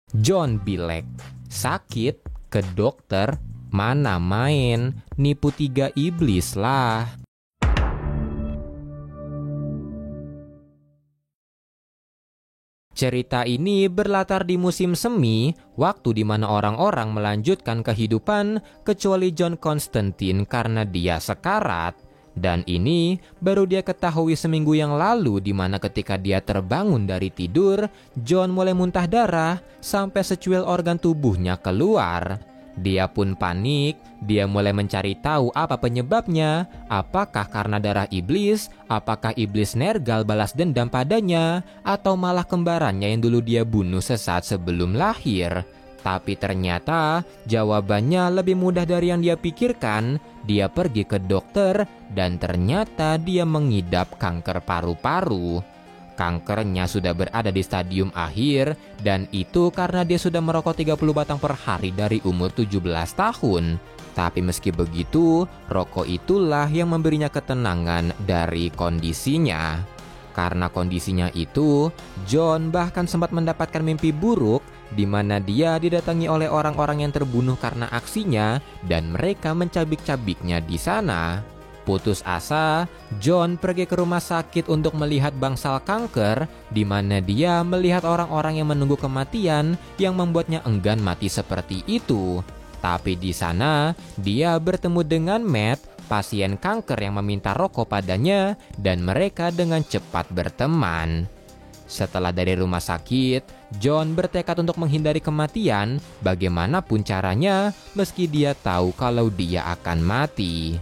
John bilek, sakit, ke dokter, mana main, nipu 3 iblis lah. Cerita ini berlatar di musim semi, waktu di mana orang-orang melanjutkan kehidupan kecuali John Constantine karena dia sekarat. Dan ini baru dia ketahui seminggu yang lalu, di mana ketika dia terbangun dari tidur, John mulai muntah darah sampai secuil organ tubuhnya keluar. Dia pun panik, dia mulai mencari tahu apa penyebabnya, apakah karena darah iblis, apakah iblis Nergal balas dendam padanya, atau malah kembarannya yang dulu dia bunuh sesaat sebelum lahir. Tapi ternyata jawabannya lebih mudah dari yang dia pikirkan. Dia pergi ke dokter dan ternyata dia mengidap kanker paru-paru. Kankernya sudah berada di stadium akhir dan itu karena dia sudah merokok 30 batang per hari dari umur 17 tahun. Tapi meski begitu, rokok itulah yang memberinya ketenangan dari kondisinya. Karena kondisinya itu, John bahkan sempat mendapatkan mimpi buruk di mana dia didatangi oleh orang-orang yang terbunuh karena aksinya dan mereka mencabik-cabiknya di sana. Putus asa, John pergi ke rumah sakit untuk melihat bangsal kanker, di mana dia melihat orang-orang yang menunggu kematian yang membuatnya enggan mati seperti itu. Tapi di sana, dia bertemu dengan Matt, pasien kanker yang meminta rokok padanya, dan mereka dengan cepat berteman. Setelah dari rumah sakit, John bertekad untuk menghindari kematian, bagaimanapun caranya, meski dia tahu kalau dia akan mati.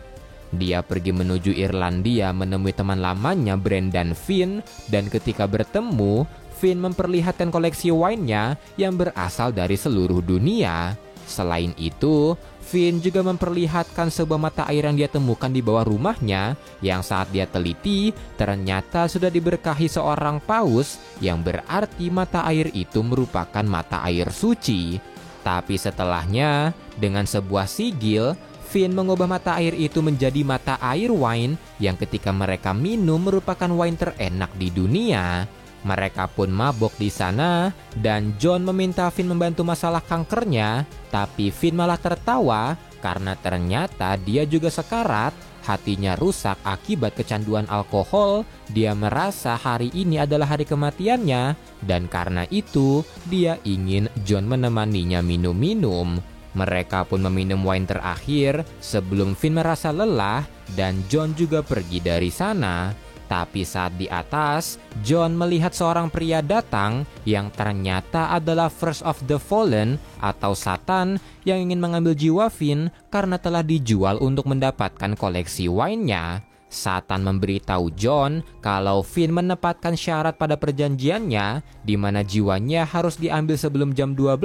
Dia pergi menuju Irlandia menemui teman lamanya Brendan Finn, dan ketika bertemu, Finn memperlihatkan koleksi wine-nya yang berasal dari seluruh dunia. Selain itu, Finn juga memperlihatkan sebuah mata air yang dia temukan di bawah rumahnya, yang saat dia teliti, ternyata sudah diberkahi seorang paus, yang berarti mata air itu merupakan mata air suci. Tapi setelahnya, dengan sebuah sigil, Finn mengubah mata air itu menjadi mata air wine yang ketika mereka minum merupakan wine terenak di dunia. Mereka pun mabok di sana dan John meminta Finn membantu masalah kankernya, tapi Finn malah tertawa karena ternyata dia juga sekarat, hatinya rusak akibat kecanduan alkohol, dia merasa hari ini adalah hari kematiannya dan karena itu dia ingin John menemaninya minum-minum. Mereka pun meminum wine terakhir sebelum Finn merasa lelah dan John juga pergi dari sana. Tapi saat di atas, John melihat seorang pria datang yang ternyata adalah First of the Fallen atau Satan yang ingin mengambil jiwa Finn karena telah dijual untuk mendapatkan koleksi wine-nya. Satan memberitahu John kalau Finn menepatkan syarat pada perjanjiannya di mana jiwanya harus diambil sebelum jam 12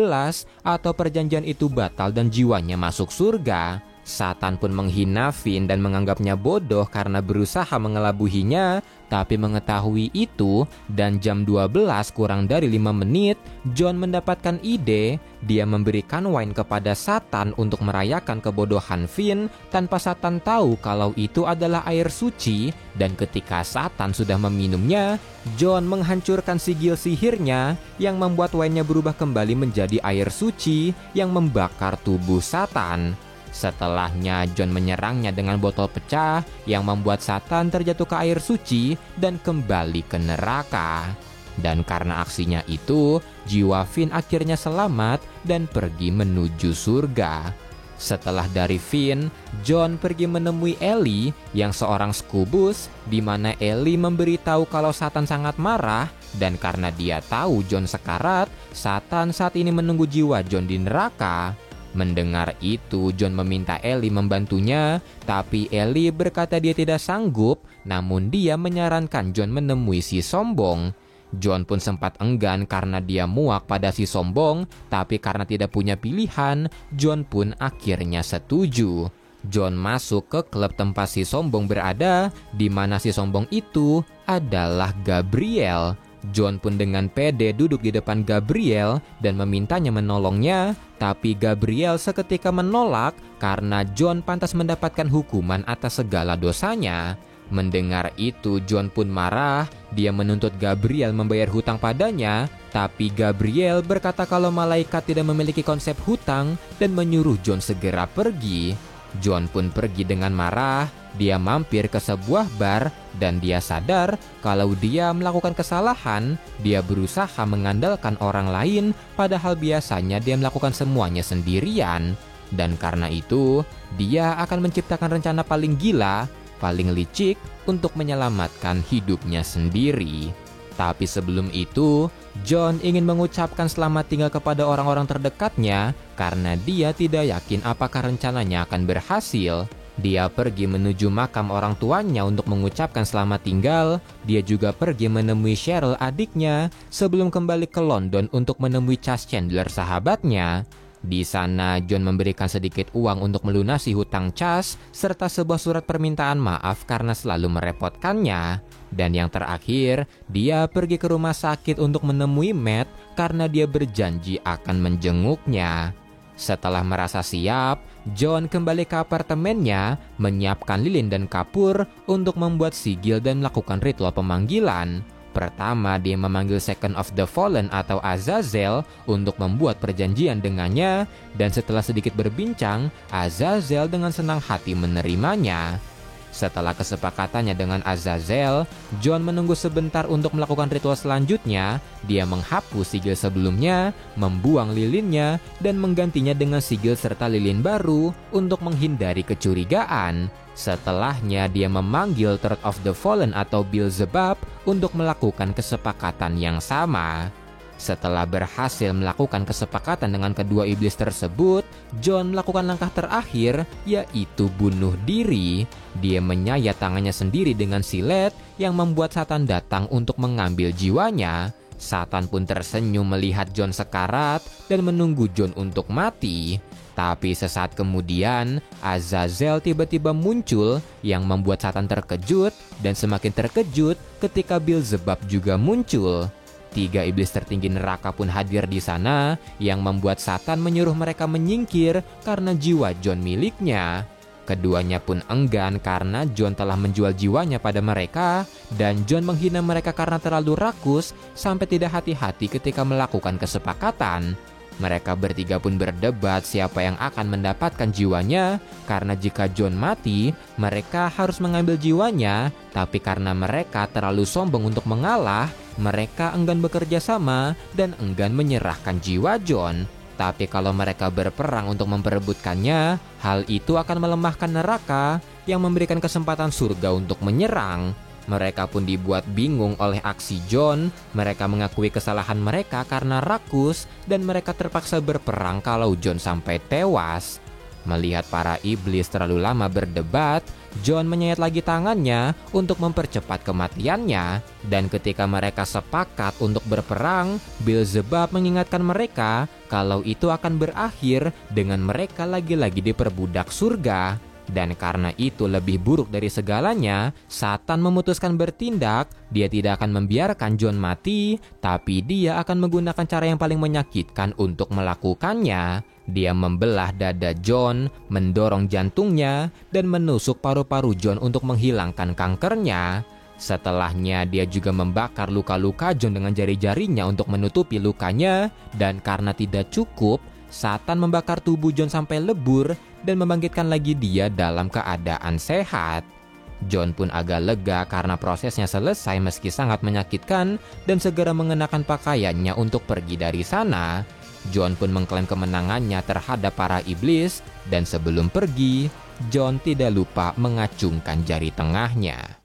atau perjanjian itu batal dan jiwanya masuk surga. Satan pun menghina Finn dan menganggapnya bodoh karena berusaha mengelabuhinya, tapi mengetahui itu dan jam 12 kurang dari 5 menit, John mendapatkan ide. Dia memberikan wine kepada Satan untuk merayakan kebodohan Finn tanpa Satan tahu kalau itu adalah air suci, dan ketika Satan sudah meminumnya, John menghancurkan sigil sihirnya yang membuat wine-nya berubah kembali menjadi air suci yang membakar tubuh Satan. Setelahnya John menyerangnya dengan botol pecah yang membuat Satan terjatuh ke air suci dan kembali ke neraka. Dan karena aksinya itu, jiwa Finn akhirnya selamat dan pergi menuju surga. Setelah dari Finn, John pergi menemui Ellie yang seorang skubus, di mana Ellie memberitahu kalau Satan sangat marah dan karena dia tahu John sekarat, Satan saat ini menunggu jiwa John di neraka. Mendengar itu, John meminta Ellie membantunya, tapi Ellie berkata dia tidak sanggup, namun dia menyarankan John menemui si sombong. John pun sempat enggan karena dia muak pada si sombong, tapi karena tidak punya pilihan, John pun akhirnya setuju. John masuk ke klub tempat si sombong berada, di mana si sombong itu adalah Gabriel. John pun dengan pede duduk di depan Gabriel dan memintanya menolongnya, tapi Gabriel seketika menolak karena John pantas mendapatkan hukuman atas segala dosanya. Mendengar itu, John pun marah. Dia menuntut Gabriel membayar hutang padanya, tapi Gabriel berkata kalau malaikat tidak memiliki konsep hutang dan menyuruh John segera pergi. John pun pergi dengan marah. Dia mampir ke sebuah bar dan dia sadar kalau dia melakukan kesalahan. Dia berusaha mengandalkan orang lain, padahal biasanya dia melakukan semuanya sendirian. Dan karena itu, dia akan menciptakan rencana paling gila, paling licik untuk menyelamatkan hidupnya sendiri. Tapi sebelum itu, John ingin mengucapkan selamat tinggal kepada orang-orang terdekatnya karena dia tidak yakin apakah rencananya akan berhasil. Dia pergi menuju makam orang tuanya untuk mengucapkan selamat tinggal. Dia juga pergi menemui Cheryl adiknya sebelum kembali ke London untuk menemui Chas Chandler sahabatnya. Di sana, John memberikan sedikit uang untuk melunasi hutang Chas, serta sebuah surat permintaan maaf karena selalu merepotkannya. Dan yang terakhir, dia pergi ke rumah sakit untuk menemui Matt karena dia berjanji akan menjenguknya. Setelah merasa siap, John kembali ke apartemennya, menyiapkan lilin dan kapur untuk membuat sigil dan melakukan ritual pemanggilan. Pertama, dia memanggil Second of the Fallen atau Azazel untuk membuat perjanjian dengannya, dan setelah sedikit berbincang, Azazel dengan senang hati menerimanya. Setelah kesepakatannya dengan Azazel, John menunggu sebentar untuk melakukan ritual selanjutnya. Dia menghapus sigil sebelumnya, membuang lilinnya, dan menggantinya dengan sigil serta lilin baru untuk menghindari kecurigaan. Setelahnya, dia memanggil Third of the Fallen atau Beelzebub untuk melakukan kesepakatan yang sama. Setelah berhasil melakukan kesepakatan dengan kedua iblis tersebut, John melakukan langkah terakhir, yaitu bunuh diri. Dia menyayat tangannya sendiri dengan silet yang membuat Satan datang untuk mengambil jiwanya. Satan pun tersenyum melihat John sekarat dan menunggu John untuk mati. Tapi sesaat kemudian, Azazel tiba-tiba muncul yang membuat Satan terkejut dan semakin terkejut ketika Beelzebub juga muncul. 3 iblis tertinggi neraka pun hadir di sana yang membuat Satan menyuruh mereka menyingkir karena jiwa John miliknya. Keduanya pun enggan karena John telah menjual jiwanya pada mereka dan John menghina mereka karena terlalu rakus sampai tidak hati-hati ketika melakukan kesepakatan. Mereka bertiga pun berdebat siapa yang akan mendapatkan jiwanya, karena jika John mati, mereka harus mengambil jiwanya, tapi karena mereka terlalu sombong untuk mengalah, mereka enggan bekerja sama dan enggan menyerahkan jiwa John. Tapi kalau mereka berperang untuk memperebutkannya, hal itu akan melemahkan neraka yang memberikan kesempatan surga untuk menyerang. Mereka pun dibuat bingung oleh aksi John. Mereka mengakui kesalahan mereka karena rakus dan mereka terpaksa berperang kalau John sampai tewas. Melihat para iblis terlalu lama berdebat, John menyayat lagi tangannya untuk mempercepat kematiannya. Dan ketika mereka sepakat untuk berperang, Beelzebub mengingatkan mereka kalau itu akan berakhir dengan mereka lagi-lagi diperbudak surga. Dan karena itu lebih buruk dari segalanya, Satan memutuskan bertindak. Dia tidak akan membiarkan John mati, tapi dia akan menggunakan cara yang paling menyakitkan untuk melakukannya. Dia membelah dada John, mendorong jantungnya, dan menusuk paru-paru John untuk menghilangkan kankernya. Setelahnya, dia juga membakar luka-luka John dengan jari-jarinya untuk menutupi lukanya. Dan karena tidak cukup, Satan membakar tubuh John sampai lebur dan membangkitkan lagi dia dalam keadaan sehat. John pun agak lega karena prosesnya selesai meski sangat menyakitkan dan segera mengenakan pakaiannya untuk pergi dari sana. John pun mengklaim kemenangannya terhadap para iblis dan sebelum pergi, John tidak lupa mengacungkan jari tengahnya.